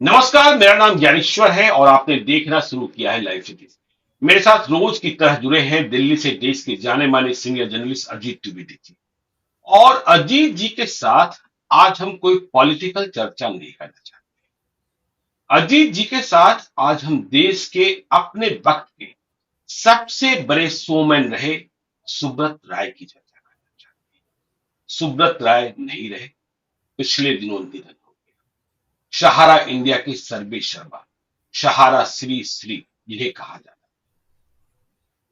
नमस्कार, मेरा नाम ज्ञानेश्वर है और आपने देखना शुरू किया है लाइव सिटीज। मेरे साथ रोज की तरह जुड़े हैं दिल्ली से देश के जाने माने सीनियर जर्नलिस्ट अजीत द्विवेदी जी। और अजीत जी के साथ आज हम कोई पॉलिटिकल चर्चा नहीं करना चाहते। अजीत जी के साथ आज हम देश के अपने वक्त के सबसे बड़े शोमैन रहे सुब्रत राय की चर्चा करना चाहते हैं। सुब्रत राय नहीं रहे, पिछले दिनों निधन हो गया। सहारा इंडिया के सर्वे सर्वा, सहारा श्री श्री जिन्हें कहा जाता है।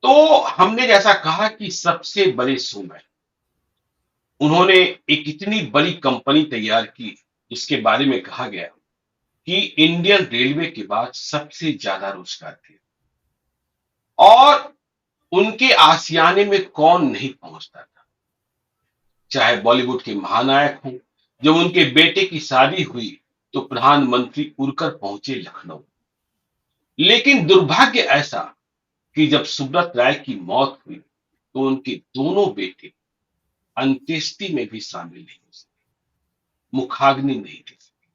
तो हमने जैसा कहा कि सबसे बड़े शोमैन, उन्होंने एक इतनी बड़ी कंपनी तैयार की जिसके बारे में कहा गया कि इंडियन रेलवे के बाद सबसे ज्यादा रोजगार थे। और उनके आशियाने में कौन नहीं पहुंचता था, चाहे बॉलीवुड के महानायक हों। जब उनके बेटे की शादी हुई तो प्रधानमंत्री उड़कर पहुंचे लखनऊ। लेकिन दुर्भाग्य ऐसा कि जब सुब्रत राय की मौत हुई तो उनके दोनों बेटे अंत्येष्टि में भी शामिल नहीं हो सके, मुखाग्नि नहीं दे सके।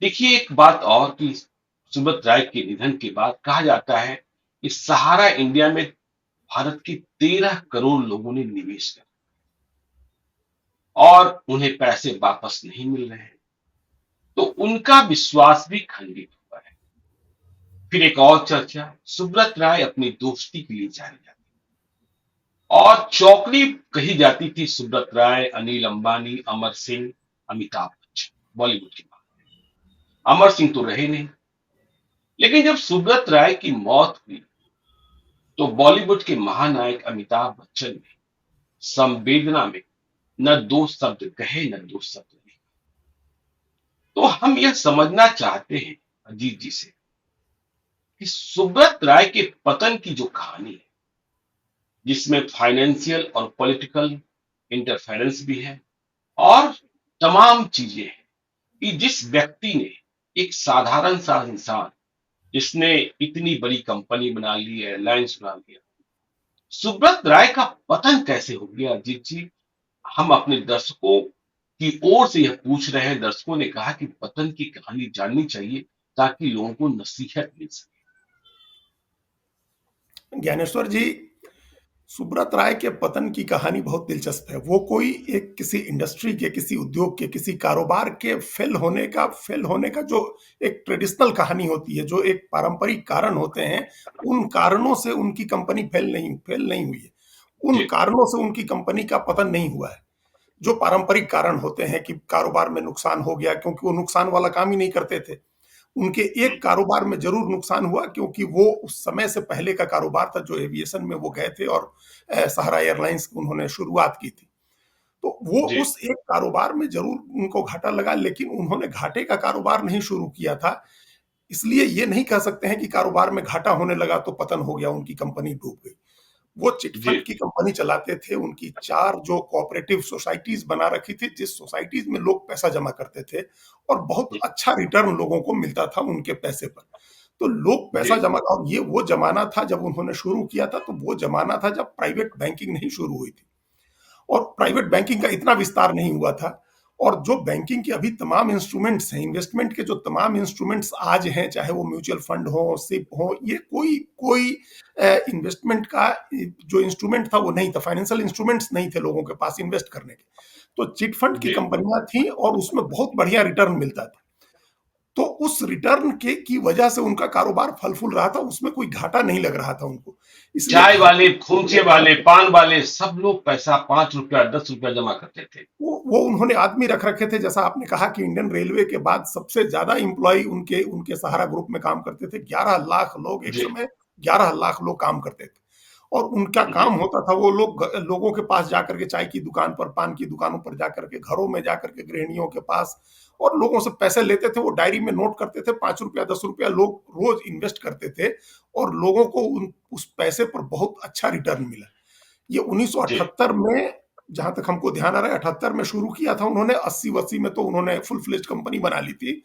देखिए एक बात और कि सुब्रत राय के निधन के बाद कहा जाता है कि सहारा इंडिया में भारत के 13 करोड़ लोगों ने निवेश किया और उन्हें पैसे वापस नहीं मिल रहे हैं, तो उनका विश्वास भी खंडित हुआ है। फिर एक और चर्चा, सुब्रत राय अपनी दोस्ती के लिए जानी जाती और चौकड़ी कही जाती थी सुब्रत राय, अनिल अंबानी, अमर सिंह, अमिताभ बच्चन, बॉलीवुड के बाद। अमर सिंह तो रहे नहीं। लेकिन जब सुब्रत राय की मौत हुई तो बॉलीवुड के महानायक अमिताभ बच्चन ने संवेदना में न दो शब्द कहे न दो शब्द लिखे। तो हम यह समझना चाहते हैं अजीत जी से कि सुब्रत राय के पतन की जो कहानी है, जिसमें फाइनेंशियल और पॉलिटिकल इंटरफेरेंस भी है और तमाम चीजें हैं, कि जिस व्यक्ति ने, एक साधारण सा इंसान जिसने इतनी बड़ी कंपनी बना ली, एयरलाइंस बना लिया, सुब्रत राय का पतन कैसे हो गया अजीत जी। हम अपने दर्शकों की ओर से यह पूछ रहे हैं। दर्शकों ने कहा कि पतन की कहानी जाननी चाहिए ताकि लोगों को नसीहत मिल सके। ज्ञानेश्वर जी, सुब्रत राय के पतन की कहानी बहुत दिलचस्प है। वो कोई एक किसी इंडस्ट्री के, किसी उद्योग के, किसी कारोबार के फेल होने का जो एक ट्रेडिशनल कहानी होती है, जो एक पारंपरिक कारण होते हैं, उन कारणों से उनकी कंपनी फेल नहीं हुई है। उन जी कारणों से उनकी कंपनी का पतन नहीं हुआ है। जो पारंपरिक कारण होते हैं कि कारोबार में नुकसान हो गया, क्योंकि वो नुकसान वाला काम ही नहीं करते थे। उनके एक कारोबार में जरूर नुकसान हुआ, क्योंकि वो उस समय से पहले का कारोबार था जो एविएशन में वो गए थे, और सहारा एयरलाइंस की उन्होंने शुरुआत की थी। तो वो जी उस एक कारोबार में जरूर उनको घाटा लगा, लेकिन उन्होंने घाटे का कारोबार नहीं शुरू किया था। इसलिए ये नहीं कह सकते हैं कि कारोबार में घाटा होने लगा तो पतन हो गया, उनकी कंपनी डूब गई। वो जी चिटफंड की कंपनी चलाते थे। उनकी 4 जो कोऑपरेटिव सोसाइटीज बना रखी थी, जिस सोसाइटीज में लोग पैसा जमा करते थे और बहुत जी अच्छा रिटर्न लोगों को मिलता था उनके पैसे पर। तो लोग जी पैसा जमा, और ये वो जमाना था जब उन्होंने शुरू किया था, तो वो जमाना था जब प्राइवेट बैंकिंग नहीं शुरू हुई थी और प्राइवेट बैंकिंग का इतना विस्तार नहीं हुआ था। और जो बैंकिंग के अभी तमाम इंस्ट्रूमेंट्स हैं, इन्वेस्टमेंट के जो तमाम इंस्ट्रूमेंट्स आज हैं, चाहे वो म्यूचुअल फंड हो, सिप हो, ये कोई कोई इन्वेस्टमेंट का जो इंस्ट्रूमेंट था वो नहीं था। फाइनेंशियल इंस्ट्रूमेंट्स नहीं थे लोगों के पास इन्वेस्ट करने के। तो चिट फंड की जी कंपनियां थी और उसमें बहुत बढ़िया रिटर्न मिलता था। तो उस रिटर्न के की वजह से उनका कारोबार फल फूल रहा था, उसमें कोई घाटा नहीं लग रहा था उनको। इसलिए चाय वाले, घाटे खूमचे वाले, पान वाले, सब लोग पैसा 5 रुपया 10 रुपया जमा करते थे। वो उन्होंने आदमी रख रखे थे। जैसा आपने कहा कि इंडियन रेलवे के बाद सबसे ज्यादा इंप्लॉय उनके उनके सहारा ग्रुप में काम करते थे। 11 लाख लोग एक जी समय, 11 लाख लोग काम करते थे। और उनका जी काम होता था, वो लोग लोगों के पास जाकर के, चाय की दुकान पर, पान की दुकानों पर जाकर के, घरों में जाकर के, गृहिणियों के पास, और लोगों से पैसे लेते थे। वो डायरी में नोट करते थे, 5 रुपया 10 रुपया लोग रोज इन्वेस्ट करते थे और लोगों को उस पैसे पर बहुत अच्छा रिटर्न मिला। ये जी 1978 में, जहां तक हमको ध्यान आ रहा है, 78 में शुरू किया था उन्होंने। 80 80 में तो उन्होंने फुल फ्लेज कंपनी बना ली थी।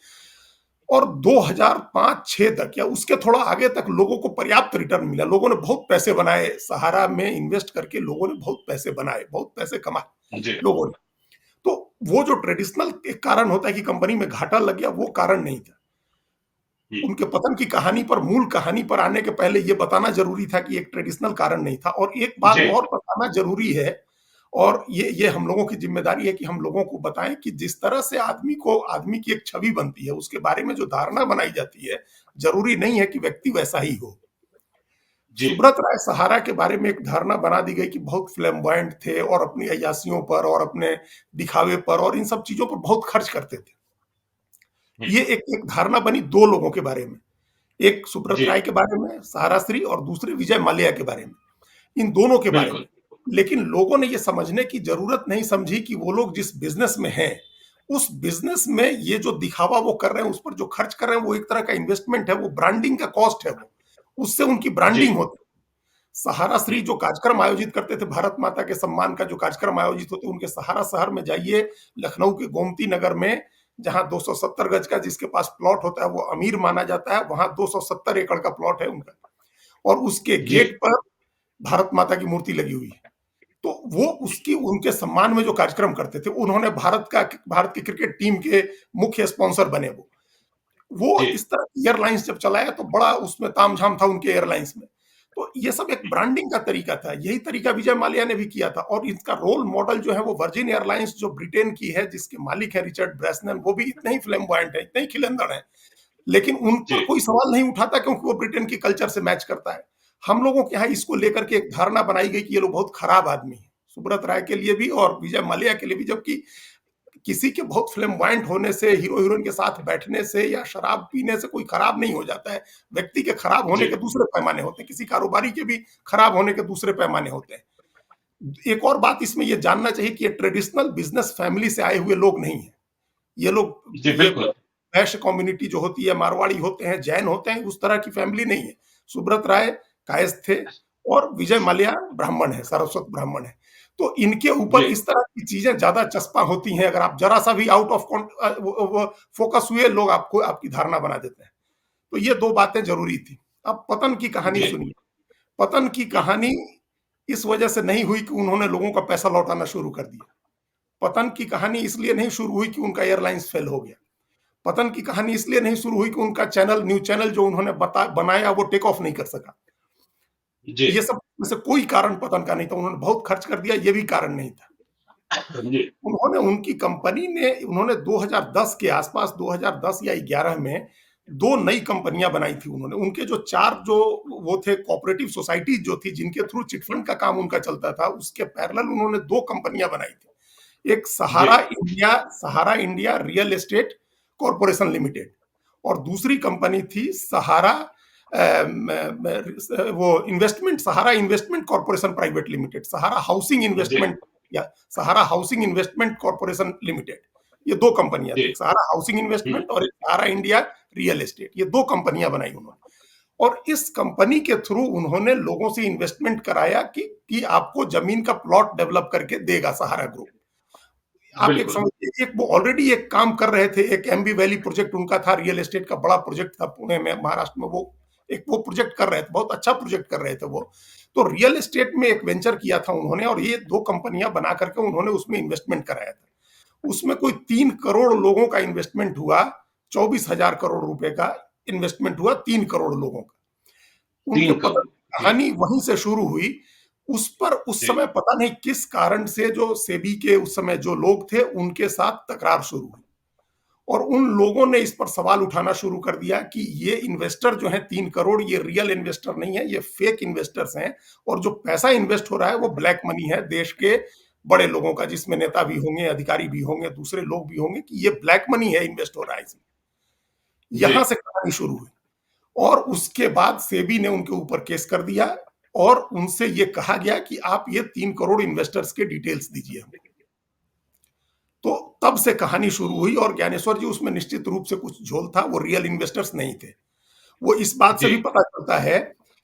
और 2005-6 तक, या उसके थोड़ा आगे तक, लोगों को पर्याप्त रिटर्न मिला। लोगों ने बहुत पैसे बनाए, सहारा में इन्वेस्ट करके लोगों ने बहुत पैसे बनाए, बहुत पैसे कमाए जी लोगों ने। तो वो जो ट्रेडिशनल एक कारण होता है कि कंपनी में घाटा लग गया, वो कारण नहीं था। जी, उनके पतन की कहानी पर, मूल कहानी पर आने के पहले ये बताना ज़रूरी था कि एक ट्रेडिशनल कारण नहीं था। और एक बात जी, और बताना ज़रूरी है, और ये हम लोगों की ज़िम्मेदारी है कि हम लोगों को बताएँ कि जिस तरह से आदमी की एक छवि बनती है, उसके बारे में जो धारणा बनाई जाती है, ज़रूरी नहीं है कि व्यक्ति वैसा ही हो। जी, सुब्रत राय सहारा के बारे में एक धारणा बना दी गई कि बहुत फ्लैम्बॉयंट थे और अपनी अय्यासियों पर और अपने दिखावे पर और इन सब चीज़ों पर बहुत खर्च करते थे। हुँ, ये एक एक धारणा बनी 2 लोगों के बारे में। एक सुब्रत जी, राय के बारे में, सहारा श्री, और दूसरे विजय माल्या के बारे में। इन दोनों के बारे में। बिल्कुल, लेकिन लोगों ने ये समझने की ज़रूरत नहीं समझी कि वो लोग जिस बिज़नेस में हैं, उस बिज़नेस में ये जो दिखावा वो कर रहे हैं, उस पर जो खर्च कर रहे हैं, वो एक तरह का इन्वेस्टमेंट है, वो ब्रांडिंग का कॉस्ट है वो। उससे उनकी जी, ब्रांडिंग होती है। सहारा हुँ, श्री जो कार्यक्रम आयोजित करते थे, भारत माता के सम्मान का जो कार्यक्रम आयोजित होते, उनके सहारा शहर में जाइए, लखनऊ के गोमती नगर में, जहाँ 270 गज का जिसके पास प्लॉट होता है, वो अमीर माना जाता है, वहाँ 270 एकड़ का प्लॉट है उनका। और उसके जी, गेट पर भारत माता की मूर्ति लगी हुई है। तो वो उसकी उनके सम्मान में जो कार्यक्रम करते थे, उन्होंने भारत की क्रिकेट टीम के मुख्य स्पॉन्सर बने वो। वो जी, इस तरह की एयरलाइंस जब चलाया तो बड़ा उसमें तामझाम था उनके एयरलाइंस में। तो ये सब एक हुँ, ब्रांडिंग का तरीका था। यही तरीका विजय माल्या ने भी किया था, और इसका रोल मॉडल जो है वो वर्जिन एयरलाइंस जो ब्रिटेन की है, जिसके मालिक है रिचर्ड ब्रैसनन, वो भी इतने ही फ्लैम्बॉयंट है, इतने ही खिलंदड़ हैं। लेकिन उन जी, पर कोई सवाल नहीं उठाता क्योंकि वो ब्रिटेन की कल्चर से मैच करता है। हम लोगों के यहाँ इसको लेकर के एक धारणा बनाई गई कि ये लोग बहुत खराब आदमी हैं। सुब्रत राय के लिए भी और विजय माल्या के लिए भी, जबकि किसी के बहुत फ्लैम्बॉयंट होने से, हीरो-हीरोइन के साथ बैठने से या शराब पीने से कोई खराब नहीं हो जाता है। व्यक्ति के खराब होने जी, के दूसरे पैमाने होते हैं, किसी कारोबारी के भी खराब होने के दूसरे पैमाने होते हैं। एक और बात इसमें ये जानना चाहिए कि ये ट्रेडिशनल बिज़नेस फैमिली से आए हुए लोग नहीं हैं। ये लोग, जी, ये बिल्कुल, वैश्य कम्युनिटी जो होती है, मारवाड़ी होते हैं, जैन होते हैं, उस तरह की फैमिली नहीं है। सुब्रत राय कायस्थ थे और विजय माल्या ब्राह्मण है, सारस्वत ब्राह्मण है। तो इनके ऊपर जी, इस तरह की चीज़ें ज़्यादा चस्पा होती हैं, अगर आप ज़रा-सा भी आउट ऑफ वो फोकस हुए, लोग आपको आपकी धारणा बना देते हैं। तो ये 2 बातें ज़रूरी थी। अब पतन की कहानी जी, सुनिए। पतन की हुँ, कहानी इस वजह से नहीं हुई कि उन्होंने लोगों का पैसा लौटाना शुरू कर दिया। पतन की कहानी इसलिए नहीं शुरू हुई कि उनका एयरलाइंस फेल हो गया। पतन की कहानी इसलिए नहीं शुरू हुई कि उनका न्यूज़ चैनल जो उन्होंने बनाया वो टेक ऑफ नहीं कर सका। जी, ये सब में से कोई कारण पतन का नहीं था, उन्होंने बहुत खर्च कर दिया, ये भी कारण नहीं था। जी, उन्होंने 2010 के आसपास, 2010 या 11 में 2 नई कंपनियां बनाई थी उन्होंने। उनके जो 4 जो वो थे कोऑपरेटिव सोसाइटी जो थी, जिनके थ्रू चिट फंड का काम उनका चलता था, उसके पैरेलल उन्होंने 2 कंपनियां बनाई थी। एक जी, Sahara India real estate corporation limited, और दूसरी कंपनी थी Sahara investment corporation private limited, जी, Sahara housing investment corporation limited. ये 2 कंपनियां थी, जी, एक सहारा हाउसिंग हुँ, इन्वेस्टमेंट और एक सहारा इंडिया रियल एस्टेट। ये 2 कंपनियां बनाई उन्होंने, और इस कंपनी के थ्रू उन्होंने लोगों से इन्वेस्टमेंट कराया कि आपको जमीन का प्लॉट डेवलप करके देगा सहारा ग्रुप। आप एक बिल्कुल, समझिए, एक वो ऑलरेडी एक काम कर रहे थे, एक एमबी वैली प्रोजेक्ट उनका था, रियल एस्टेट का बड़ा प्रोजेक्ट था पुणे में, महाराष्ट्र में। वो प्रोजेक्ट कर रहे थे, बहुत अच्छा प्रोजेक्ट कर रहे थे वो। तो रियल एस्टेट में एक वेंचर किया था उन्होंने, और ये 2 कंपनियां बना करके उन्होंने उसमें इन्वेस्टमेंट कराया था। उसमें कोई 3 करोड़ लोगों का इन्वेस्टमेंट हुआ, 24,000 करोड़ रुपए का इन्वेस्टमेंट हुआ 3 करोड़ लोगों का। उनके 3 पतन करोड़, की जी, कहानी वहीं से शुरू हुई। उस पर उस जी, समय पता नहीं किस कारण से जो सेबी के उस समय जो लोग थे, उनके साथ तकरार शुरू हुई, और उन लोगों ने इस पर सवाल उठाना शुरू कर दिया कि ये इन्वेस्टर जो है 3 करोड़, ये रियल इन्वेस्टर नहीं है, ये फेक इन्वेस्टर्स हैं, और जो पैसा इन्वेस्ट हो रहा है वो ब्लैक मनी है देश के बड़े लोगों का, जिसमें नेता भी होंगे, अधिकारी भी होंगे, दूसरे लोग भी होंगे, कि ये ब्लैक मनी है इन्वेस्ट हो रहा है इसमें। जी, यहां से कहानी शुरू हुई, और उसके बाद सेबी ने उनके ऊपर केस कर दिया, और उनसे ये कहा गया कि आप ये 3 करोड़ इन्वेस्टर्स के डिटेल्स दीजिए हमको। तो तब से कहानी शुरू हुई, और ज्ञानेश्वर जी उसमें निश्चित रूप से कुछ झोल था, वो रियल इन्वेस्टर्स नहीं थे। वो इस बात से जी, भी पता चलता है,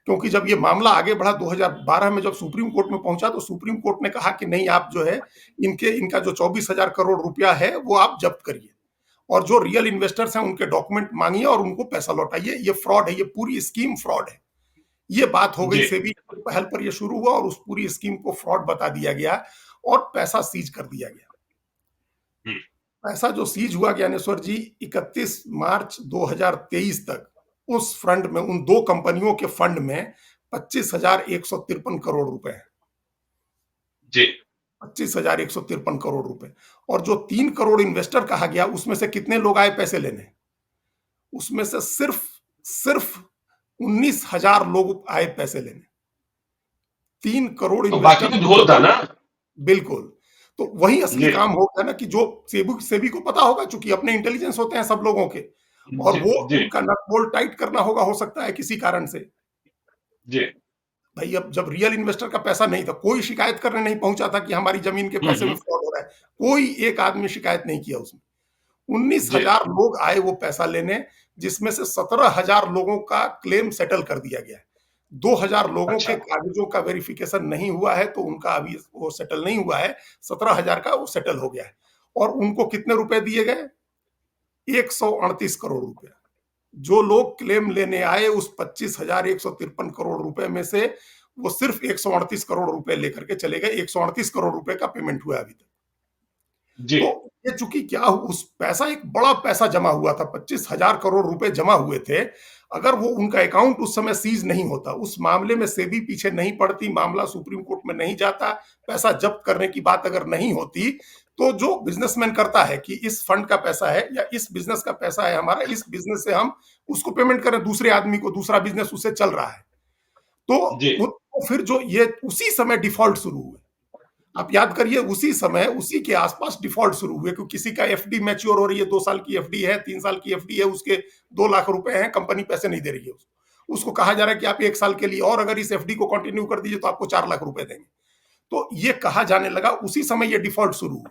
क्योंकि जब ये मामला आगे बढ़ा 2012 में, जब सुप्रीम कोर्ट में पहुंचा, तो सुप्रीम कोर्ट ने कहा कि नहीं, आप जो है इनका जो 24,000 करोड़ रुपया है वो आप जब्त करिए, और जो रियल इन्वेस्टर्स हैं उनके डॉक्यूमेंट मांगिए और उनको पैसा लौटाइए, ये फ्रॉड है, ये पूरी स्कीम फ्रॉड है। ये बात हो गई, जी, सेबी की पहल पर ये शुरू हुआ, और उस पूरी स्कीम को फ्रॉड बता दिया गया और पैसा सीज कर दिया गया। हुँ, पैसा जो सीज हुआ ज्ञानेश्वर जी, 31 मार्च 2023 तक, उस फंड में, उन दो कंपनियों के फंड में 25,153 करोड़ रुपए है। जी। 25,153 करोड़ रुपए। और जो 3 करोड़ इन्वेस्टर कहा गया, उसमें से कितने लोग आए पैसे लेने? उसमें से सिर्फ सिर्फ 19,000 लोग आए पैसे लेने। 3 करोड़ तो बाकी इन्वेस्टर। तो ढोल था ना। बिल्कुल। तो वही असली जी। काम होगा ना, कि जो सेबी सेबी को पता होगा, चूंकि अपने इंटेलिजेंस होते हैं सब लोगों के, और जी। वो जी। उनका नट बोल्ट टाइट करना होगा, हो सकता है किसी कारण से। जी। भाई अब जब रियल इन्वेस्टर का पैसा नहीं था, कोई शिकायत करने नहीं पहुंचा था कि हमारी जमीन के पैसे में हम्म। फ्रॉड हो रहा है। कोई एक आदमी शिकायत नहीं किया उसमें। उन्नीस जी। हजार लोग आए वो पैसा लेने, जिसमें से 17,000 लोगों का क्लेम सेटल कर दिया गया है। 2,000 लोगों के अच्छा। कागजों का वेरिफिकेशन नहीं हुआ है, तो उनका अभी वो सेटल नहीं हुआ है। 17,000 का वो सेटल हो गया है। और उनको कितने रुपए दिए गए? 138 करोड़ रुपए। जो लोग क्लेम लेने आए, उस 25,153 करोड़ रुपए में से वो सिर्फ 138 करोड़ रुपए लेकर के चले गए। 138 करोड़ रुपए का पेमेंट हुआ अभी तक। जी। तो ये चूंकि क्या, उस पैसा, एक बड़ा पैसा जमा हुआ था, 25,000 करोड़ रुपए जमा हुए थे। अगर वो उनका अकाउंट उस समय सीज नहीं होता, उस मामले में सेबी पीछे नहीं पड़ती, मामला सुप्रीम कोर्ट में नहीं जाता, पैसा जब्त करने की बात अगर नहीं होती, तो जो बिजनेसमैन करता है कि इस फंड का पैसा है या इस बिजनेस का पैसा है हमारा, इस बिजनेस से हम उसको पेमेंट करें, दूसरे आदमी को, दूसरा बिजनेस उससे चल रहा है, तो जी। फिर जो ये उसी समय डिफॉल्ट शुरू हुए। आप याद करिए, उसी समय, उसी के आसपास डिफॉल्ट शुरू हुए, क्योंकि किसी का एफडी मैच्योर हो रही है, 2 साल की एफडी है, 3 साल की एफडी है, उसके 2 लाख रुपए हैं, कंपनी पैसे नहीं दे रही है उसको कहा जा रहा है कि आप 1 साल के लिए और अगर इस एफडी को कंटिन्यू कर दीजिए तो आपको 4 लाख रुपए देंगे। तो ये कहा जाने लगा, उसी समय ये डिफॉल्ट शुरू हुआ।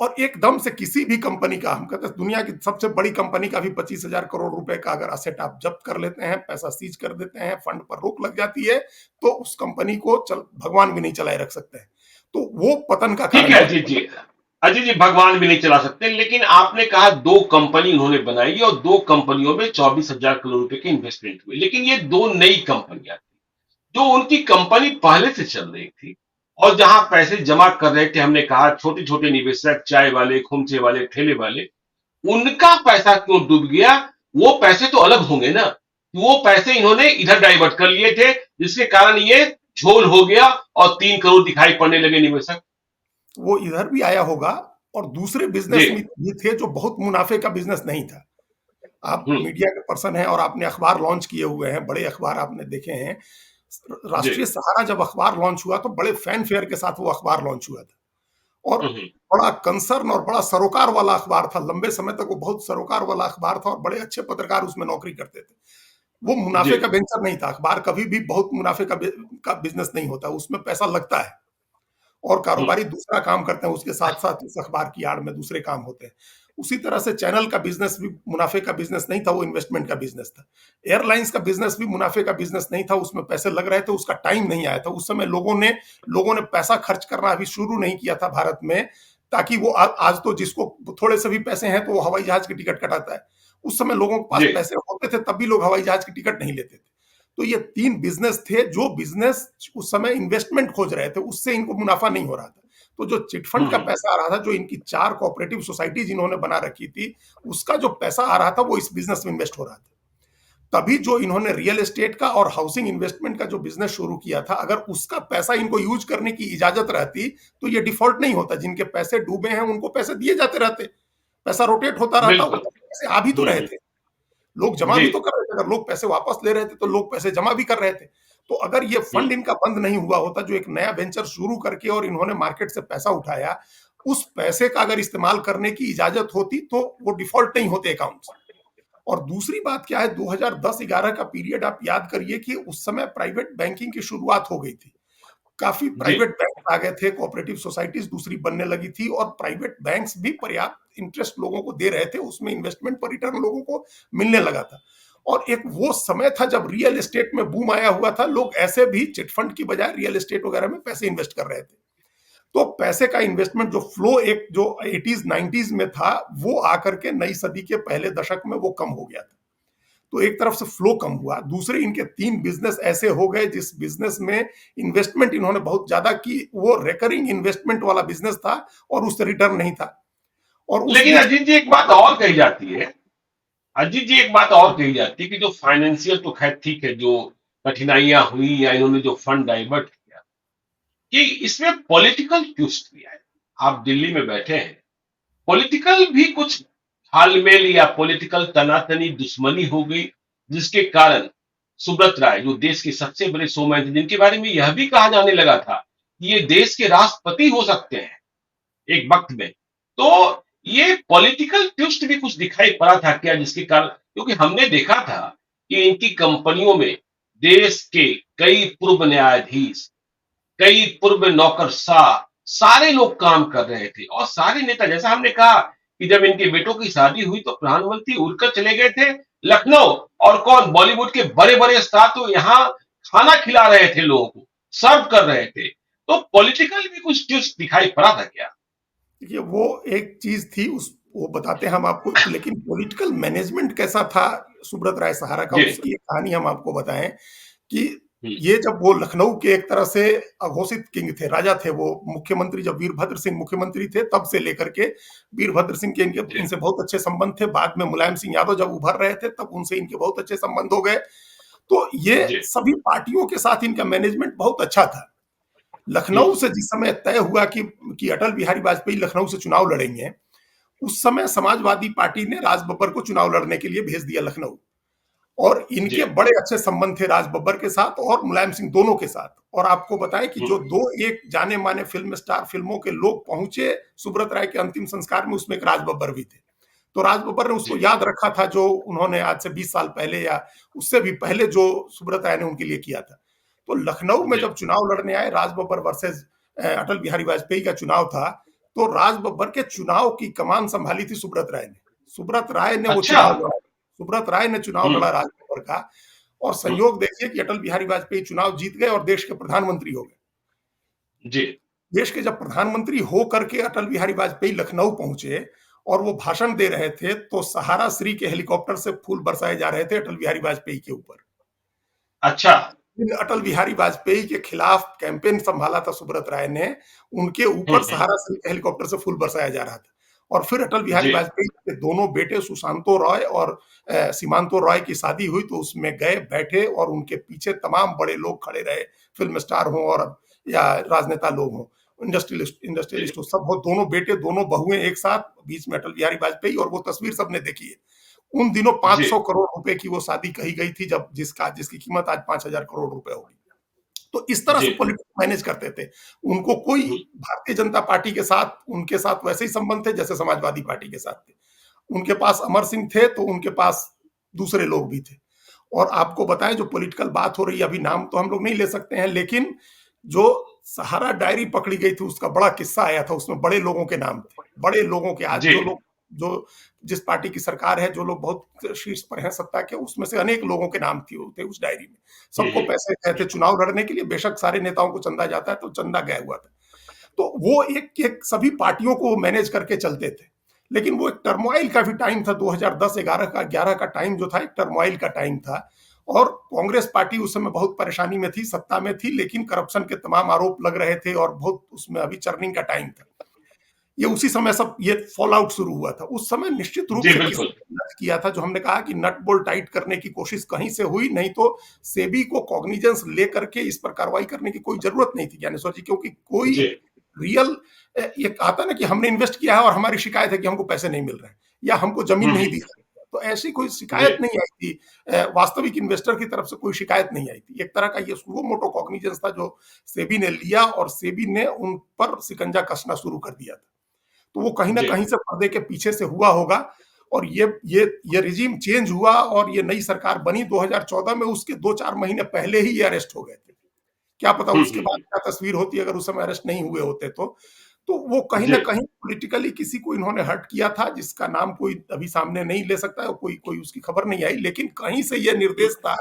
और एकदम से किसी भी कंपनी का, हम कहते हैं दुनिया की सबसे बड़ी कंपनी का भी 25,000 करोड़ रुपए का अगर असेट आप जब्त कर लेते हैं, पैसा सीज कर देते हैं, फंड पर रोक लग जाती है, तो उस कंपनी को भगवान भी नहीं चलाए रख सकते हैं। तो वो पतन का ठीक कारण है बन। अजीत जी। अजीत जी, भगवान भी नहीं चला सकते, लेकिन आपने कहा दो कंपनी उन्होंने बनाई और दो कंपनियों में 24,000 करोड़ रुपए के इन्वेस्टमेंट हुए, लेकिन ये दो नई कंपनियां थी। जो उनकी कंपनी पहले से चल रही थी और जहां पैसे जमा कर रहे थे, हमने कहा छोटे छोटे निवेशक, चाय वाले, खुमचे वाले, ठेले वाले, उनका पैसा क्यों डूब गया? वो पैसे तो अलग होंगे ना। वो पैसे इन्होंने इधर डाइवर्ट कर लिए थे, जिसके कारण ये झोल हो गया और 3 करोड़ दिखाई पड़ने लगे निवेशक। वो इधर भी आया होगा, और दूसरे जी। बिजनेस में भी थे जो बहुत मुनाफे का बिजनेस नहीं था। आप हम्म। मीडिया के पर्सन हैं और आपने अखबार लॉन्च किए हुए हैं, बड़े अखबार आपने देखे हैं। जी। राष्ट्रीय सहारा जब अखबार लॉन्च हुआ तो बड़े फैन फेयर के साथ वो अखबार लॉन्च हुआ था, और हम्म। बड़ा कंसर्न और बड़ा सरोकार वाला अखबार था। लंबे समय तक वो बहुत सरोकार वाला अखबार था, और बड़े अच्छे पत्रकार उसमें नौकरी करते थे। वो जी। मुनाफे का वेंचर नहीं था। अखबार कभी भी बहुत मुनाफे का बिजनेस नहीं होता, उसमें पैसा लगता है, और हम्म। कारोबारी दूसरा काम करते हैं, उसके साथ साथ इस अखबार की आड़ में दूसरे काम होते हैं। उसी तरह से चैनल का बिजनेस भी मुनाफे का बिजनेस नहीं था, वो इन्वेस्टमेंट का बिजनेस था। एयरलाइंस का बिजनेस भी मुनाफे का बिजनेस नहीं था, उसमें पैसे लग रहे थे, उसका टाइम नहीं आया था। उस समय लोगों ने पैसा खर्च करना अभी शुरू नहीं किया था भारत में, ताकि वो आज तो जिसको थोड़े से भी पैसे हैं तो वो हवाई जहाज की टिकट कटाता है। उस समय लोगों के पास जी। पैसे होते थे, तब भी लोग हवाई जहाज की टिकट नहीं लेते थे। तो ये 3 बिजनेस थे, जो बिजनेस उस समय इन्वेस्टमेंट खोज रहे थे, उससे इनको मुनाफा नहीं हो रहा था। तो जो चिटफंड का हम्म। पैसा आ रहा था, जो इनकी 4 कोऑपरेटिव सोसाइटीज इन्होंने बना रखी थी, उसका जो पैसा आ रहा था वो इस बिजनेस में इन्वेस्ट हो रहा था। तभी जो इन्होंने रियल एस्टेट का और हाउसिंग इन्वेस्टमेंट का जो बिजनेस शुरू किया था, अगर उसका पैसा इनको यूज करने की इजाजत रहती तो ये डिफॉल्ट नहीं होता। जिनके पैसे डूबे हैं उनको पैसे दिए जाते रहते, पैसा रोटेट होता रहता, वो बिल्कुल। पैसे आ भी तो रहे थे, लोग जमा जी। भी तो कर रहे थे। अगर लोग पैसे वापस ले रहे थे तो लोग पैसे जमा भी कर रहे थे। तो अगर ये फंड इनका बंद नहीं हुआ होता, जो एक नया वेंचर शुरू करके और इन्होंने मार्केट से पैसा उठाया, उस पैसे का अगर इस्तेमाल करने की इजाजत होती तो वो डिफॉल्ट नहीं होते अकाउंट्स। और दूसरी बात क्या है, 2010-11 का पीरियड आप याद करिए कि उस समय प्राइवेट बैंकिंग की शुरुआत हो गई थी। काफी जी। प्राइवेट बैंक आ गए थे, कोऑपरेटिव सोसाइटीज दूसरी बनने लगी थी, और प्राइवेट बैंक्स भी पर्याप्त इंटरेस्ट लोगों को दे रहे थे, उसमें इन्वेस्टमेंट पर रिटर्न लोगों को मिलने लगा था। और एक वो समय था जब रियल एस्टेट में बूम आया हुआ था, लोग ऐसे भी चिटफंड की बजाय रियल एस्टेट वगैरह में पैसे इन्वेस्ट कर रहे थे। तो पैसे का इन्वेस्टमेंट जो फ्लो एक जो 80s 90s में था, वो आकर के नई सदी के पहले दशक में वो कम हो गया था। तो एक तरफ से फ्लो कम हुआ, दूसरे इनके 3 बिजनेस ऐसे हो गए जिस बिजनेस में इन्वेस्टमेंट इन्होंने बहुत ज्यादा की, वो रेकरिंग इन्वेस्टमेंट वाला बिजनेस था, और उससे रिटर्न नहीं था। और उस लेकिन अजीत जी, एक बात और कही जाती है। अजीत जी, एक बात और कही जाती है कि जो फाइनेंशियल तो खैर ठीक है, जो कठिनाइयां हुई या इन्होंने जो फंड डाइवर्ट किया, कि इसमें पॉलिटिकल ट्विस्ट भी है। आप दिल्ली में बैठे हैं, पॉलिटिकल भी कुछ हालमेल या पॉलिटिकल तनातनी दुश्मनी हो गई, जिसके कारण सुब्रत राय, जो देश के सबसे बड़े शोमैन थे, जिनके बारे में यह भी कहा जाने लगा था कि ये देश के राष्ट्रपति हो सकते हैं एक वक्त में, तो ये पॉलिटिकल ट्विस्ट भी कुछ दिखाई पड़ा था क्या, जिसके कारण, क्योंकि हमने देखा था कि इनकी कंपनियों में देश के कई पूर्व न्यायाधीश, कई पूर्व नौकरशाह, सारे लोग काम कर रहे थे, और सारे नेता, जैसा हमने कहा कि जब इनके बेटों की शादी हुई तो प्रधानमंत्री उड़कर चले गए थे लखनऊ, और कौन, बॉलीवुड के बड़े बड़े स्टार तो यहां खाना खिला रहे थे, लोगों को सर्व कर रहे थे। तो पॉलिटिकल भी कुछ ट्विस्ट दिखाई पड़ा था क्या? देखिए वो एक चीज थी, उस वो बताते हैं हम आपको, लेकिन पॉलिटिकल मैनेजमेंट कैसा था सुब्रत राय सहारा का, जी। उसकी एक कहानी हम आपको बताएं कि हम्म, ये जब वो लखनऊ के एक तरह से अघोषित किंग थे, राजा थे, वो मुख्यमंत्री जब वीरभद्र सिंह मुख्यमंत्री थे तब से लेकर के वीरभद्र सिंह के जी। इनसे बहुत अच्छे संबंध थे। बाद में मुलायम सिंह यादव जब उभर रहे थे तब उनसे इनके बहुत अच्छे संबंध हो गए। तो ये जी। सभी पार्टियों के साथ इनका मैनेजमेंट बहुत अच्छा था। लखनऊ हम्म। से जिस समय तय हुआ कि अटल बिहारी वाजपेयी लखनऊ से चुनाव लड़ेंगे, उस समय समाजवादी पार्टी ने राज बब्बर को चुनाव लड़ने के लिए भेज दिया लखनऊ। और जी। इनके बड़े अच्छे संबंध थे राज बब्बर के साथ और मुलायम सिंह दोनों के साथ। और आपको बताएं कि जो हम्म। दो एक जाने माने फिल्म स्टार फिल्मों के लोग पहुंचे सुब्रत राय के अंतिम संस्कार में, उसमें एक राज बब्बर भी थे। तो राज बब्बर ने उसको जी। याद रखा था जो उन्होंने आज से 20 साल पहले या उससे भी पहले जो सुब्रत राय ने उनके लिए किया था। तो लखनऊ में जी। जब चुनाव लड़ने आए, राज बब्बर वर्सेज अटल बिहारी वाजपेयी का चुनाव था, तो राज बब्बर के चुनाव की कमान संभाली थी सुब्रत राय ने। सुब्रत राय ने वो अच्छा। चुनाव लड़ा, सुब्रत राय ने चुनाव हम्म। लड़ा राज बब्बर का। और हम्म। संयोग देखिए कि अटल बिहारी वाजपेयी चुनाव जीत गए और देश के प्रधानमंत्री हो गए। जी। देश के जब प्रधानमंत्री हो करके अटल बिहारी वाजपेयी लखनऊ पहुंचे और वो भाषण दे रहे थे, तो सहारा श्री के हेलीकॉप्टर से फूल बरसाए जा रहे थे अटल बिहारी वाजपेयी के ऊपर। अच्छा। अटल बिहारी वाजपेयी के खिलाफ कैंपेन संभाला था सुब्रत राय ने, उनके ऊपर हम्म। सहारा श्री के हेलीकॉप्टर से फूल बरसाया जा रहा था। और फिर अटल बिहारी जी। वाजपेयी के दोनों बेटे सुशांतो रॉय और सीमांतो रॉय की शादी हुई, तो उसमें गए, बैठे, और उनके पीछे तमाम बड़े लोग खड़े रहे, फिल्म स्टार हों और या राजनेता लोग हों, इंडस्ट्रियलिस्ट जी। इंडस्ट्रियलिस्ट हो, सब हो, दोनों बेटे दोनों बहुएं एक साथ, बीच में अटल बिहारी वाजपेयी। और वो तस्वीर सबने देखी है। उन दिनों जी। 500 करोड़ रुपए की वो शादी कही गई थी, जब जिसकी कीमत आज 5,000 करोड़ रुपए होगी। तो इस तरह जी। से पॉलिटिक्स मैनेज करते थे। उनको कोई हम्म। भारतीय जनता पार्टी के साथ, उनके साथ वैसे ही संबंध थे जैसे समाजवादी पार्टी के साथ थे। उनके पास अमर सिंह थे तो उनके पास दूसरे लोग भी थे। और आपको बताएं, जो पॉलिटिकल बात हो रही है, अभी नाम तो हम लोग नहीं ले सकते हैं, लेकिन जो सहारा डायरी पकड़ी गई थी उसका बड़ा किस्सा आया था, उसमें बड़े लोगों के नाम थे, बड़े लोगों के। आज जी। जो लोग, जो जिस पार्टी की सरकार है, जो लोग बहुत शीर्ष पर हैं सत्ता के, उसमें से अनेक लोगों के नाम थे उस डायरी में। सबको पैसे गए थे चुनाव लड़ने के लिए, बेशक सारे नेताओं को चंदा जाता है, तो चंदा गया हुआ था। तो वो एक एक सभी पार्टियों को मैनेज करके चलते थे। लेकिन वो एक टर्मोइल का भी टाइम था, 2010-11 का टाइम जो था, एक टर्मोइल का टाइम था। और कांग्रेस पार्टी उस समय बहुत परेशानी में थी, सत्ता में थी, लेकिन करप्शन के तमाम आरोप लग रहे थे और बहुत उसमें अभी चर्निंग का टाइम था। ये उसी समय सब ये फॉल आउट शुरू हुआ था। उस समय निश्चित रूप जी। से किसी बिल्कुल। ने किया था, जो हमने कहा कि नट बोल्ट टाइट करने की कोशिश कहीं से हुई, नहीं तो सेबी को कॉग्निजेंस लेकर के इस पर कार्रवाई करने की कोई जरूरत नहीं थी ज्ञानेश्वर जी, क्योंकि कोई जी। रियल, ये आता ना कि हमने इन्वेस्ट किया है और हमारी शिकायत है कि हमको पैसे नहीं मिल रहे हैं या हमको जमीन नहीं दी जा रही है, तो ऐसी कोई जी। शिकायत नहीं आई थी। वास्तविक इन्वेस्टर की तरफ से कोई शिकायत नहीं आई थी। एक तरह का ये सुओ मोटो कॉग्निजेंस था जो सेबी ने लिया, और सेबी ने उन पर शिकंजा कसना शुरू कर दिया था। तो वो कहीं ना जी। कहीं से पर्दे के पीछे से हुआ होगा। और ये रिजीम चेंज हुआ और ये नई सरकार बनी 2014 में, उसके 2-4 महीने पहले ही ये अरेस्ट हो गए थे। क्या पता उसके बाद हम्म। क्या तस्वीर होती अगर उस समय अरेस्ट नहीं हुए होते तो। तो वो कहीं जी। ना कहीं पॉलिटिकली किसी को इन्होंने हर्ट किया था, जिसका नाम कोई अभी सामने नहीं ले सकता है, कोई कोई उसकी खबर नहीं आई, लेकिन कहीं से ये हम्म। निर्देश था